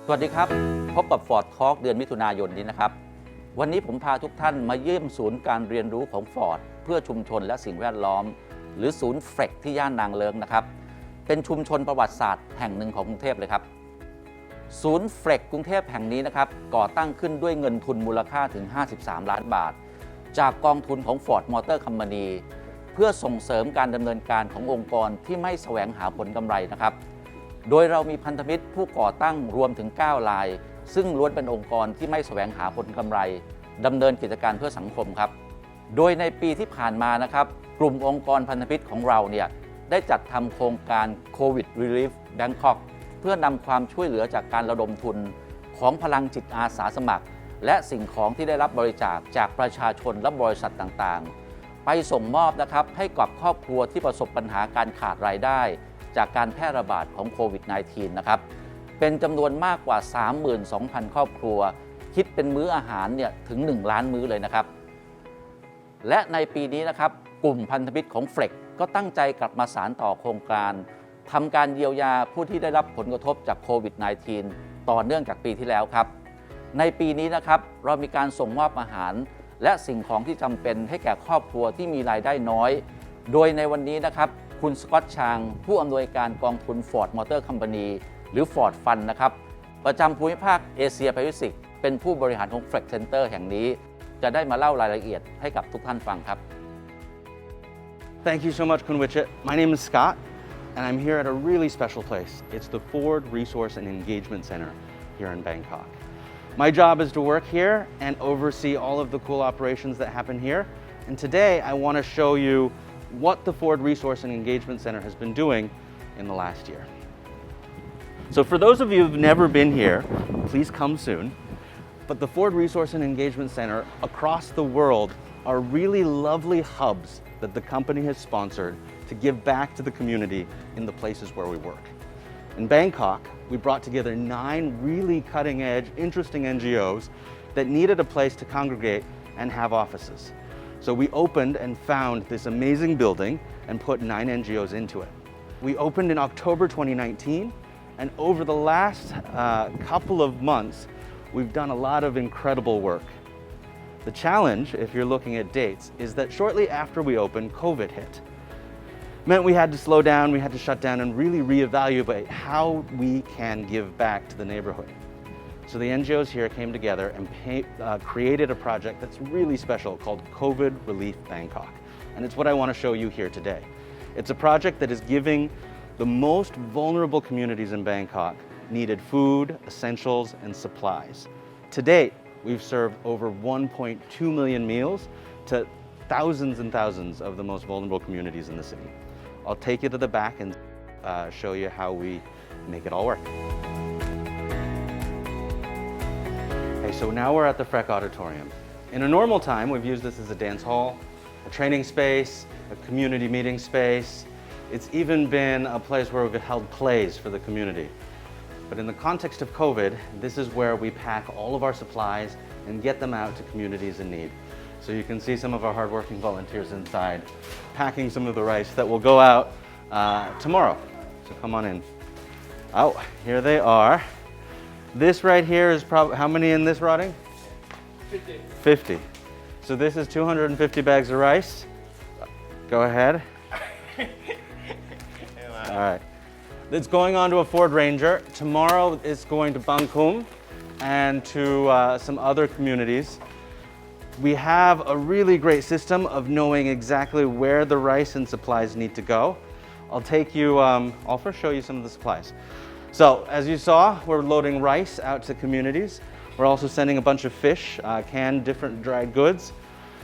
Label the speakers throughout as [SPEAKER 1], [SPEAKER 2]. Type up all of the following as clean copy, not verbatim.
[SPEAKER 1] สวัสดีครับพบกับ Ford Talk เดือนมิถุนายนนี้นะครับวันนี้ผมพาทุกท่านมาเยี่ยมศูนย์การเรียนรู้ของ Ford เพื่อชุมชนและสิ่งแวดล้อมหรือศูนย์ FREC ที่ย่านนางเลิ้งนะครับเป็นชุมชนประวัติศาสตร์แห่งหนึ่งของกรุงเทพเลยครับศูนย์ FREC กรุงเทพแห่งนี้นะครับก่อตั้งขึ้นด้วยเงินทุนมูลค่าถึง53ล้านบาทจากกองทุนของ Ford Motor Company เพื่อส่งเสริมการดำเนินการขององค์กรที่ไม่แสวงหาผลกำไรนะครับโดยเรามีพันธมิตรผู้ก่อตั้งรวมถึง9รายซึ่งล้วนเป็นองค์กรที่ไม่แสวงหาผลกำไรดำเนินกิจการเพื่อสังคมครับโดยในปีที่ผ่านมานะครับกลุ่มองค์กรพันธมิตรของเราเนี่ยได้จัดทำโครงการ COVID Relief Bangkok เพื่อนำความช่วยเหลือจากการระดมทุนของพลังจิตอาสาสมัครและสิ่งของที่ได้รับบริจาคจากประชาชนและบริษัทต่างๆไปส่งมอบนะครับให้กับครอบครัวที่ประสบปัญหาการขาดรายได้จากการแพร่ระบาดของโควิด -19 นะครับเป็นจำนวนมากกว่า 32,000 ครอบครัวคิดเป็นมื้ออาหารเนี่ยถึง1ล้านมื้อเลยนะครับและในปีนี้นะครับกลุ่มพันธมิตรของ FREC ก็ตั้งใจกลับมาสานต่อโครงการทำการเยียวยาผู้ที่ได้รับผลกระทบจากโควิด -19 ต่อเนื่องจากปีที่แล้วครับในปีนี้นะครับเรามีการส่งมอบอาหารและสิ่งของที่จำเป็นให้แก่ครอบครัวที่มีรายได้น้อยโดยในวันนี้นะครับคุณสกอตชางผู้อำนวยการกองทุน Ford Motor Company หรือ Ford Fund นะครับประจำภูมิภาคเอเชียแปซิฟิกเป็นผู้บริหารของ FREC Center แห่งนี้จะได้มาเล่ารายละเอียดให้กับทุกท่านฟังครับ
[SPEAKER 2] Thank you so much, Kunwichit. My name is Scott, and I'm here at a really special place. It's the Ford Resource and Engagement Center here in Bangkok. My job is to work here and oversee all of the cool operations that happen here. And today, I want to show you what the Ford Resource and Engagement Center has been doing in the last year. So for those of you who've never been here, please come soon. But the Ford Resource and Engagement Center across the world are really lovely hubs that the company has sponsored to give back to the community in the places where we work. In Bangkok, we brought together 9 really cutting-edge, interesting NGOs that needed a place to congregate and have offices. So we opened and found this amazing building and put 9 NGOs into it. We opened in October 2019, and over the last couple of months, we've done a lot of incredible work. The challenge, if you're looking at dates, is that shortly after we opened, COVID hit. Meant we had to slow down, we had to shut down and really reevaluate how we can give back to the neighborhood. So the NGOs here came together and created a project that's really special called COVID Relief Bangkok. And it's what I want to show you here today. It's a project that is giving the most vulnerable communities in Bangkok needed food, essentials, and supplies. To date, we've served over 1.2 million meals to thousands and thousands of the most vulnerable communities in the city. I'll take you to the back and show you how we make it all work. Okay, so now we're at the FREC Auditorium. In a normal time, we've used this as a dance hall, a training space, a community meeting space. It's even been a place where we've held plays for the community. But in the context of COVID, this is where we pack all of our supplies and get them out to communities in need. So you can see some of our hardworking volunteers inside packing some of the rice that will go out tomorrow. So come on in. Oh, here they are. This right here is probably, how many in this rotting?
[SPEAKER 3] 50.
[SPEAKER 2] 50. So this is 250 bags of rice. Go ahead. All right. It's going on to a Ford Ranger. Tomorrow it's going to Bangkok and to some other communities. We have a really great system of knowing exactly where the rice and supplies need to go. I'll take you, I'll first show you some of the supplies. So as you saw, we're loading rice out to communities. We're also sending a bunch of fish, canned different dried goods.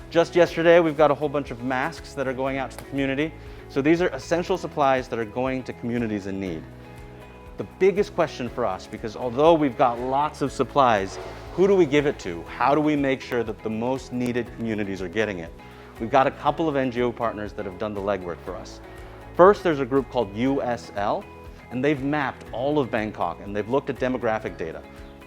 [SPEAKER 2] Just yesterday, we've got a whole bunch of masks that are going out to the community. So these are essential supplies that are going to communities in need. The biggest question for us, because although we've got lots of supplies, who do we give it to? How do we make sure that the most needed communities are getting it? We've got a couple of NGO partners that have done the legwork for us. First, there's a group called USL, and they've mapped all of Bangkok, and they've looked at demographic data,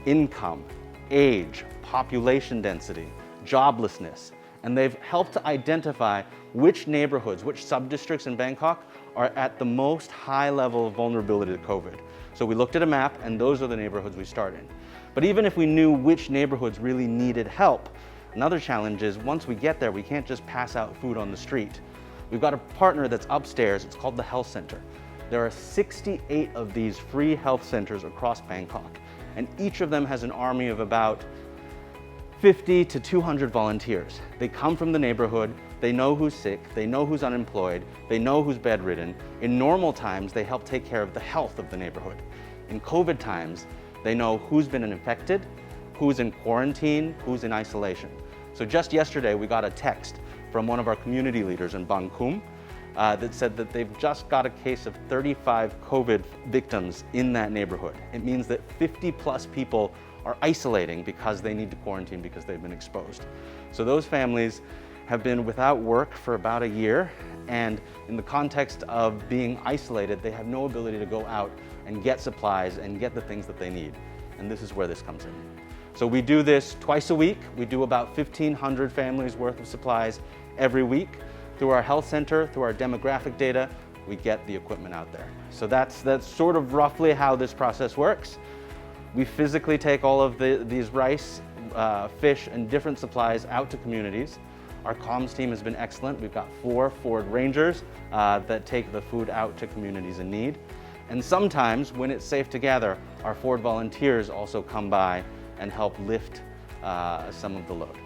[SPEAKER 2] income, age, population density, joblessness, and they've helped to identify which neighborhoods, which sub-districts in Bangkok are at the most high level of vulnerability to COVID. So we looked at a map, and those are the neighborhoods we start in. But even if we knew which neighborhoods really needed help, another challenge is once we get there, we can't just pass out food on the street. We've got a partner that's upstairs. It's called the Health Center. There are 68 of these free health centers across Bangkok, and each of them has an army of about 50 to 200 volunteers. They come from the neighborhood, they know who's sick, they know who's unemployed, they know who's bedridden. In normal times, they help take care of the health of the neighborhood. In COVID times, they know who's been infected, who's in quarantine, who's in isolation. So just yesterday, we got a text from one of our community leaders in Bangkok that said that they've just got a case of 35 COVID victims in that neighborhood. It means that 50 plus people are isolating because they need to quarantine because they've been exposed. So those families have been without work for about a year, and in the context of being isolated, they have no ability to go out and get supplies and get the things that they need. And this is where this comes in. So we do this twice a week. We do about 1,500 families worth of supplies every week. Through our health center, through our demographic data, we get the equipment out there. So that's sort of roughly how this process works. We physically take all of these rice, fish, and different supplies out to communities. Our comms team has been excellent. We've got 4 Ford Rangers that take the food out to communities in need. And sometimes, when it's safe to gather, our Ford volunteers also come by and help lift some of the load.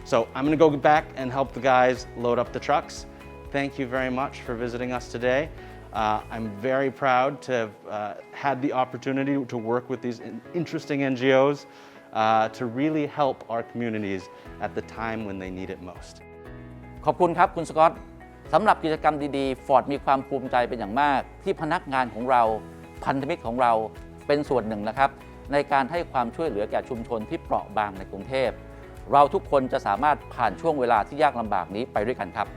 [SPEAKER 2] So I'm going to go back and help the guys load up the trucks. Thank you very much for visiting us today. I'm very proud to have had the opportunity to work with these interesting NGOs to really help our communities at the time when they need it most.
[SPEAKER 1] ขอบคุณครับคุณสกอตสำหรับกิจกรรมดีๆ Ford มีความภูมิใจเป็นอย่างมากที่พนักงานของเราพันธมิตรของเราเป็นส่วนหนึ่งนะครับในการให้ความช่วยเหลือแก่ชุมชนที่เปราะบางในกรุงเทพเราทุกคนจะสามารถผ่านช่วงเวลาที่ยากลำบากนี้ไปด้วยกันครับ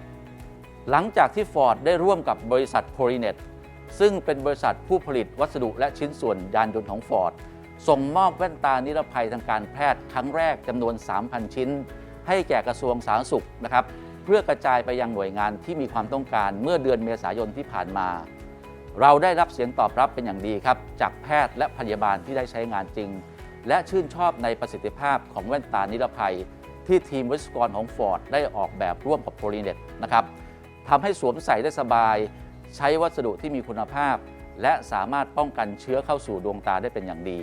[SPEAKER 1] หลังจากที่ Ford ได้ร่วมกับบริษัท Polinet ซึ่งเป็นบริษัทผู้ผลิตวัสดุและชิ้นส่วนยานยนต์ของ Ford ส่งมอบแว่นตานิรภัยทางการแพทย์ครั้งแรกจำนวน 3,000 ชิ้นให้แก่กระทรวงสาธารณสุขนะครับเพื่อกระจายไปยังหน่วยงานที่มีความต้องการเมื่อเดือนเมษายนที่ผ่านมาเราได้รับเสียงตอบรับเป็นอย่างดีครับจากแพทย์และพยาบาลที่ได้ใช้งานจริงและชื่นชอบในประสิทธิภาพของแว่นตานิรภัยที่ทีมวิศวกรของ Ford ได้ออกแบบร่วมกับ Polinet นะครับทำให้สวมใส่ได้สบายใช้วัสดุที่มีคุณภาพและสามารถป้องกันเชื้อเข้าสู่ดวงตาได้เป็นอย่างดี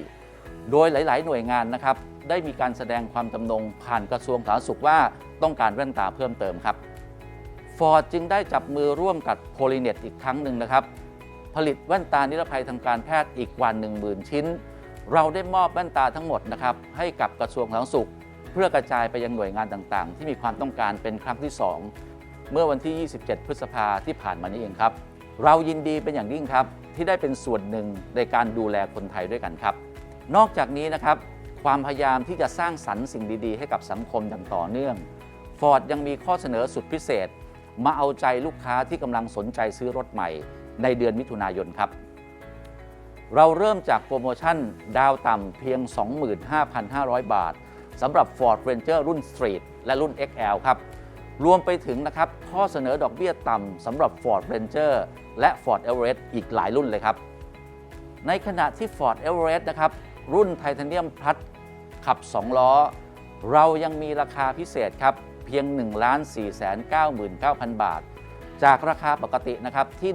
[SPEAKER 1] โดยหลายๆหน่วยงานนะครับได้มีการแสดงความจำนงผ่านกระทรวงสาธารณสุขว่าต้องการแว่นตาเพิ่มเติมครับ Ford จึงได้จับมือร่วมกับ Polinet อีกครั้งหนึ่งนะครับผลิตแว่นตานิรภัยทางการแพทย์อีกกว่า 10,000 ชิ้นเราได้มอบแว่นตาทั้งหมดนะครับให้กับกระทรวงสาธารณสุขเพื่อกระจายไปยังหน่วยงานต่างๆที่มีความต้องการเป็นครั้งที่ 2 เมื่อวันที่ 27 พฤษภาที่ผ่านมานี้เองครับเรายินดีเป็นอย่างยิ่งครับที่ได้เป็นส่วนหนึ่งในการดูแลคนไทยด้วยกันครับนอกจากนี้นะครับความพยายามที่จะสร้างสรรค์สิ่งดีๆให้กับสังคมอย่างต่อเนื่อง Ford ยังมีข้อเสนอสุดพิเศษมาเอาใจลูกค้าที่กำลังสนใจซื้อรถใหม่ในเดือนมิถุนายนครับเราเริ่มจากโปรโมชั่นดาวต่ำเพียง 25,500 บาทสำหรับ Ford Ranger รุ่น Street และรุ่น XL ครับรวมไปถึงนะครับข้อเสนอดอกเบี้ยต่ำสำหรับ Ford Ranger และ Ford Everest อีกหลายรุ่นเลยครับในขณะที่ Ford Everest นะครับรุ่นไทเทเนียมพลัสขับ 2 ล้อเรายังมีราคาพิเศษครับเพียง 1,499,000 บาทจากราคาปกตินะครับที่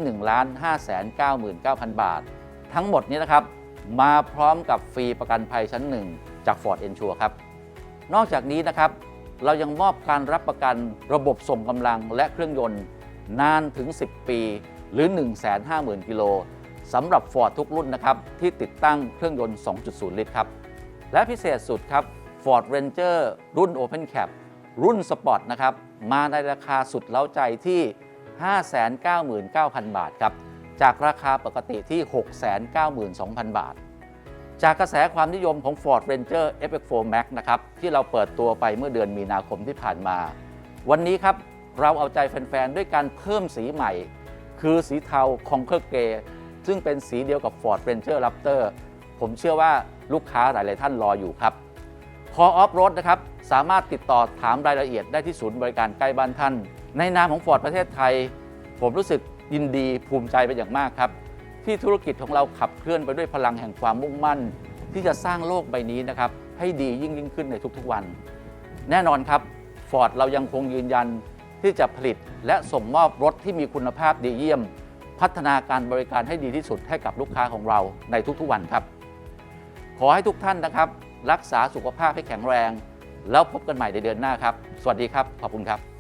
[SPEAKER 1] 1,599,000 บาททั้งหมดนี้นะครับมาพร้อมกับฟรีประกันภัยชั้น 1 จาก Ford Ensure ครับนอกจากนี้นะครับเรายังมอบการรับประกันระบบส่งกำลังและเครื่องยนต์นานถึง 10 ปีหรือ 150,000 กิโลสำหรับ Ford ทุกรุ่นนะครับที่ติดตั้งเครื่องยนต์ 2.0 ลิตรครับและพิเศษสุดครับ Ford Ranger รุ่น Open Cab รุ่น Sport นะครับมาในราคาสุดเล้าใจที่ 599,000 บาทครับจากราคาปกติที่ 692,000 บาทจากกระแสความนิยมของ Ford Ranger FX4 Max นะครับที่เราเปิดตัวไปเมื่อเดือนมีนาคมที่ผ่านมาวันนี้ครับเราเอาใจแฟนๆด้วยการเพิ่มสีใหม่คือสีเทา คองเคอร์เกรย์ซึ่งเป็นสีเดียวกับ Ford Ranger Raptor ผมเชื่อว่าลูกค้าหลายๆท่านรออยู่ครับพอออฟโรดนะครับสามารถติดต่อถามรายละเอียดได้ที่ศูนย์บริการใกล้บ้านท่านในนามของ Ford ประเทศไทยผมรู้สึก ยินดีภูมิใจเป็นอย่างมากครับที่ธุรกิจของเราขับเคลื่อนไปด้วยพลังแห่งความมุ่งมั่นที่จะสร้างโลกใบนี้นะครับให้ดียิ่งขึ้นในทุกๆวันแน่นอนครับฟอร์ดเรายังคงยืนยันที่จะผลิตและส่งมอบรถที่มีคุณภาพดีเยี่ยมพัฒนาการบริการให้ดีที่สุดให้กับลูกค้าของเราในทุกๆวันครับขอให้ทุกท่านนะครับรักษาสุขภาพให้แข็งแรงแล้วพบกันใหม่ในเดือนหน้าครับสวัสดีครับขอบคุณครับ